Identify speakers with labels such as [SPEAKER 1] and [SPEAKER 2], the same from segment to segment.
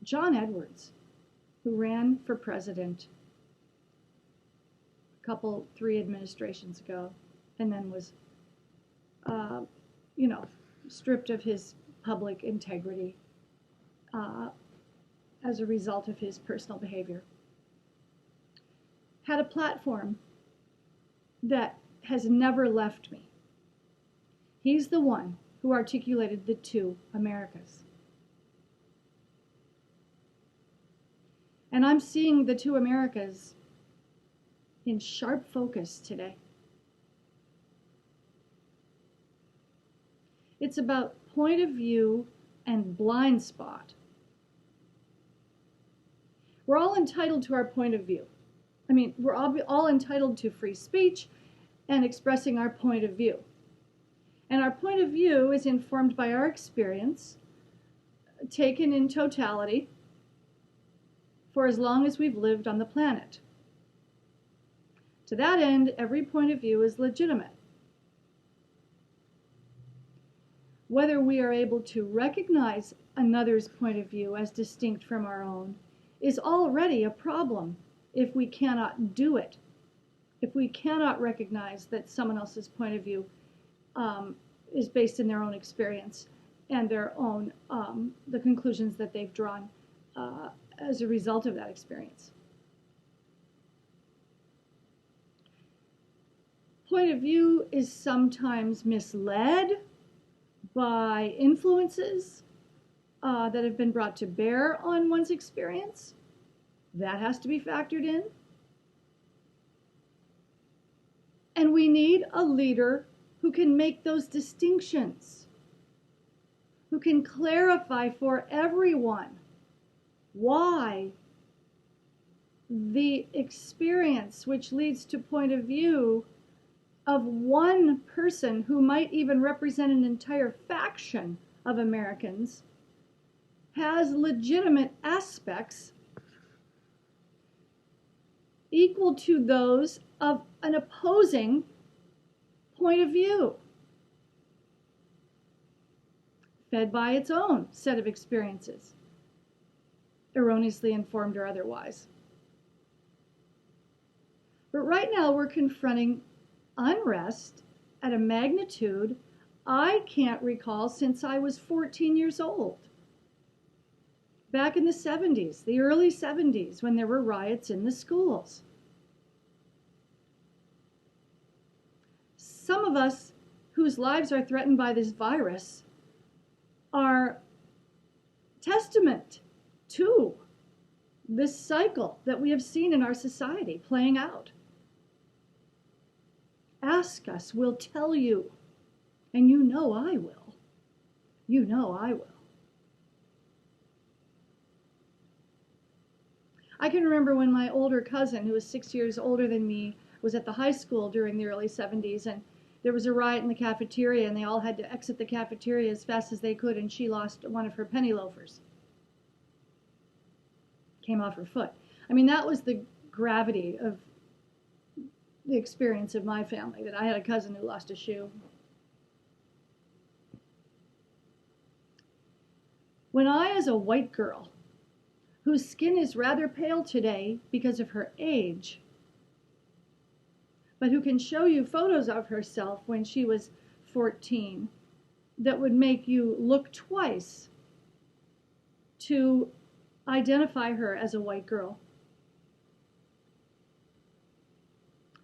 [SPEAKER 1] John Edwards, who ran for president three administrations ago, and then was, stripped of his public integrity as a result of his personal behavior, had a platform that has never left me. He's the one who articulated the two Americas. And I'm seeing the two Americas in sharp focus today. It's about point of view and blind spot. We're all entitled to our point of view. I mean, we're all entitled to free speech and expressing our point of view. And our point of view is informed by our experience, taken in totality, for as long as we've lived on the planet. To that end, every point of view is legitimate. Whether we are able to recognize another's point of view as distinct from our own is already a problem if we cannot do it. If we cannot recognize that someone else's point of view is based in their own experience and their own, the conclusions that they've drawn as a result of that experience. Point of view is sometimes misled by influences that have been brought to bear on one's experience. That has to be factored in. And we need a leader who can make those distinctions, who can clarify for everyone why the experience which leads to point of view of one person who might even represent an entire faction of Americans has legitimate aspects equal to those of an opposing point of view, fed by its own set of experiences, erroneously informed or otherwise. But right now we're confronting unrest at a magnitude I can't recall since I was 14 years old. Back in the 70s, the early 70s, when there were riots in the schools. Some of us whose lives are threatened by this virus are testament to this cycle that we have seen in our society playing out. Ask us, we'll tell you. And you know I will. You know I will. I can remember when my older cousin, who was 6 years older than me, was at the high school during the early 70s, and there was a riot in the cafeteria, and they all had to exit the cafeteria as fast as they could, and she lost one of her penny loafers. Came off her foot. I mean, that was the gravity of the experience of my family, that I had a cousin who lost a shoe. When I, as a white girl, whose skin is rather pale today because of her age, but who can show you photos of herself when she was 14 that would make you look twice to identify her as a white girl,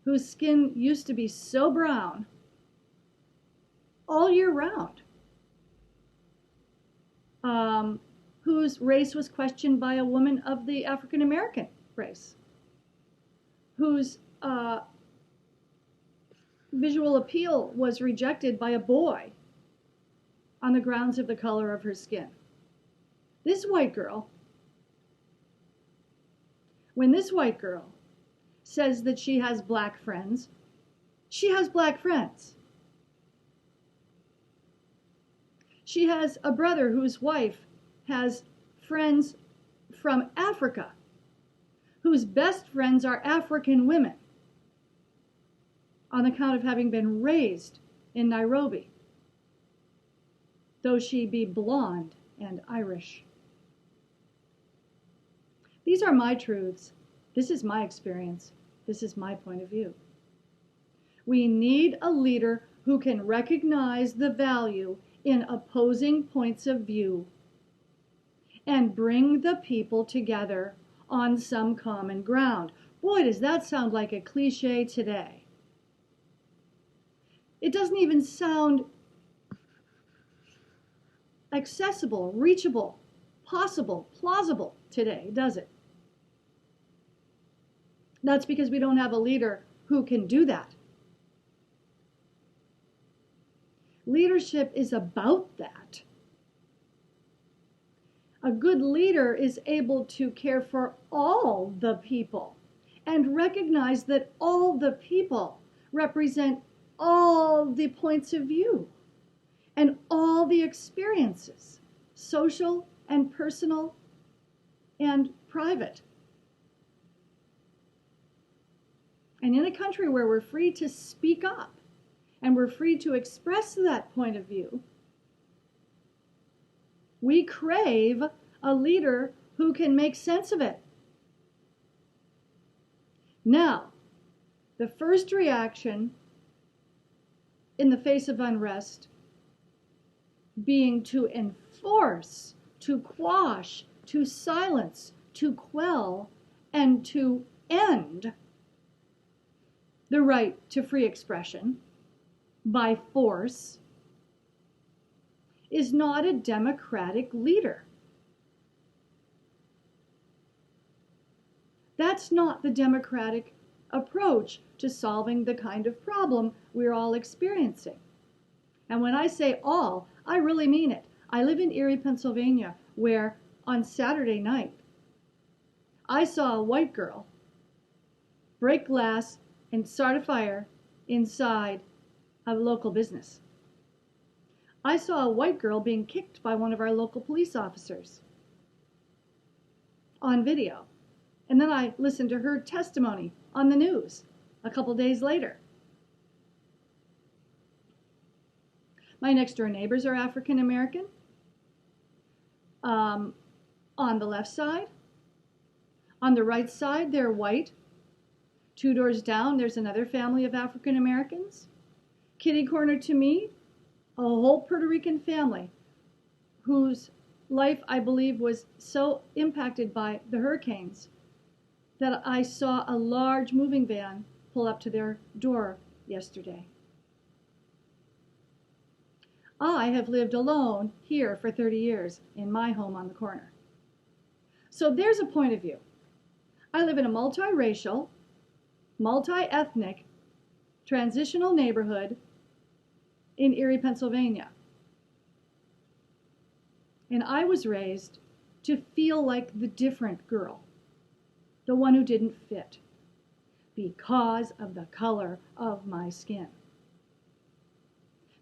[SPEAKER 1] whose skin used to be so brown all year round, whose race was questioned by a woman of the African American race, whose visual appeal was rejected by a boy on the grounds of the color of her skin. This white girl, when this white girl says that she has black friends, she has black friends. She has a brother whose wife has friends from Africa, whose best friends are African women, on account of having been raised in Nairobi, though she be blonde and Irish. These are my truths. This is my experience. This is my point of view. We need a leader who can recognize the value in opposing points of view and bring the people together on some common ground. Boy, does that sound like a cliche today. It doesn't even sound accessible, reachable, possible, plausible today, does it? That's because we don't have a leader who can do that. Leadership is about that. A good leader is able to care for all the people and recognize that all the people represent all the points of view and all the experiences, social and personal and private. And in a country where we're free to speak up and we're free to express that point of view, we crave a leader who can make sense of it. Now, the first reaction in the face of unrest being to enforce, to quash, to silence, to quell, and to end the right to free expression by force is not a democratic leader. That's not the democratic approach to solving the kind of problem we're all experiencing. And when I say all, I really mean it. I live in Erie, Pennsylvania, where on Saturday night, I saw a white girl break glass and start a fire inside a local business. I saw a white girl being kicked by one of our local police officers on video. And then I listened to her testimony on the news a couple days later. My next door neighbors are African American. On the left side. On the right side, they're white. 2 doors down, there's another family of African Americans. Kitty corner to me, a whole Puerto Rican family whose life, I believe, was so impacted by the hurricanes that I saw a large moving van pull up to their door yesterday. I have lived alone here for 30 years in my home on the corner. So there's a point of view. I live in a multiracial, multi-ethnic, transitional neighborhood in Erie, Pennsylvania. And I was raised to feel like the different girl, the one who didn't fit, because of the color of my skin.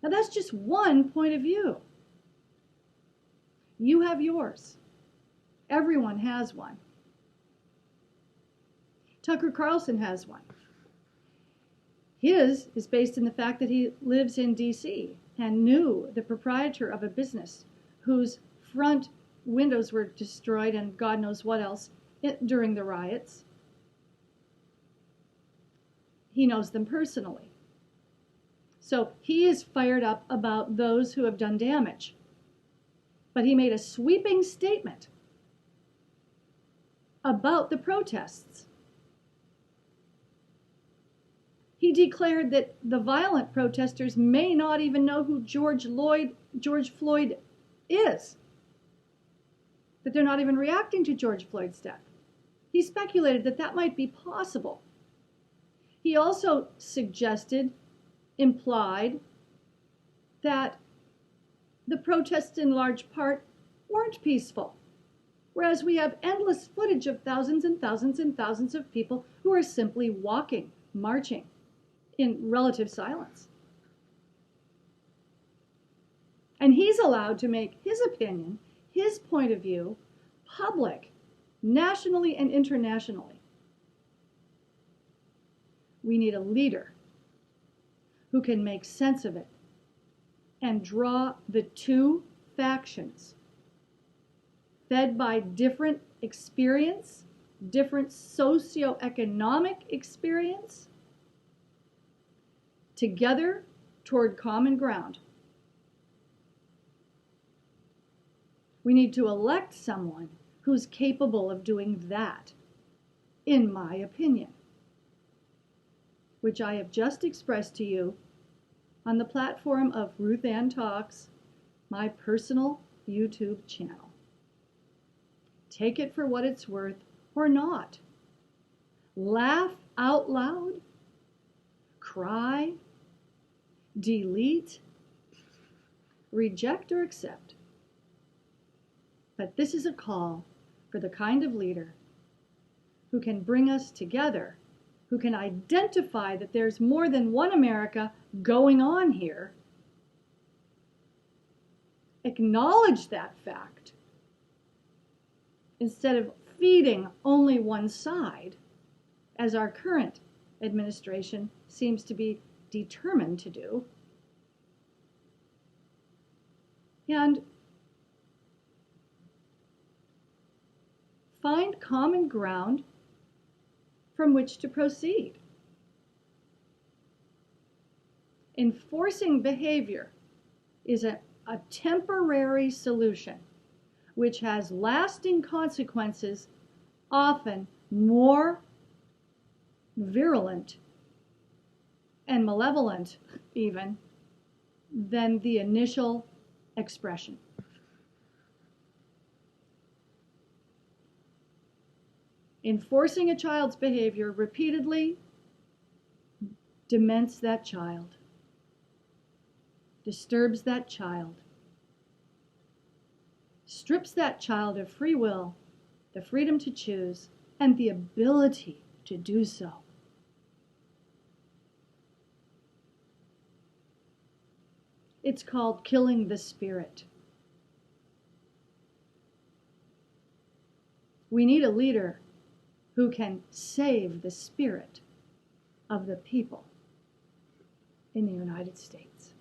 [SPEAKER 1] Now that's just one point of view. You have yours. Everyone has one. Tucker Carlson has one. His is based in the fact that he lives in D.C. and knew the proprietor of a business whose front windows were destroyed and God knows what else during the riots. He knows them personally. So he is fired up about those who have done damage. But he made a sweeping statement about the protests. He declared that the violent protesters may not even know who George Floyd is, that they're not even reacting to George Floyd's death. He speculated that that might be possible. He also suggested, implied, that the protests in large part weren't peaceful, whereas we have endless footage of thousands and thousands and thousands of people who are simply walking, marching in relative silence. And he's allowed to make his opinion, his point of view, public, nationally and internationally. We need a leader who can make sense of it and draw the two factions, fed by different experience different socioeconomic experience together toward common ground. We need to elect someone who's capable of doing that, in my opinion, which I have just expressed to you on the platform of Ruth Ann Talks, my personal YouTube channel. Take it for what it's worth or not. Laugh out loud, cry, delete, reject or accept. But this is a call for the kind of leader who can bring us together, who can identify that there's more than one America going on here, acknowledge that fact, instead of feeding only one side, as our current administration seems to be determined to do, and find common ground from which to proceed. Enforcing behavior is a temporary solution which has lasting consequences, often more virulent and malevolent even than the initial expression. Enforcing a child's behavior repeatedly dements that child, disturbs that child, strips that child of free will, the freedom to choose, and the ability to do so. It's called killing the spirit. We need a leader who can save the spirit of the people in the United States.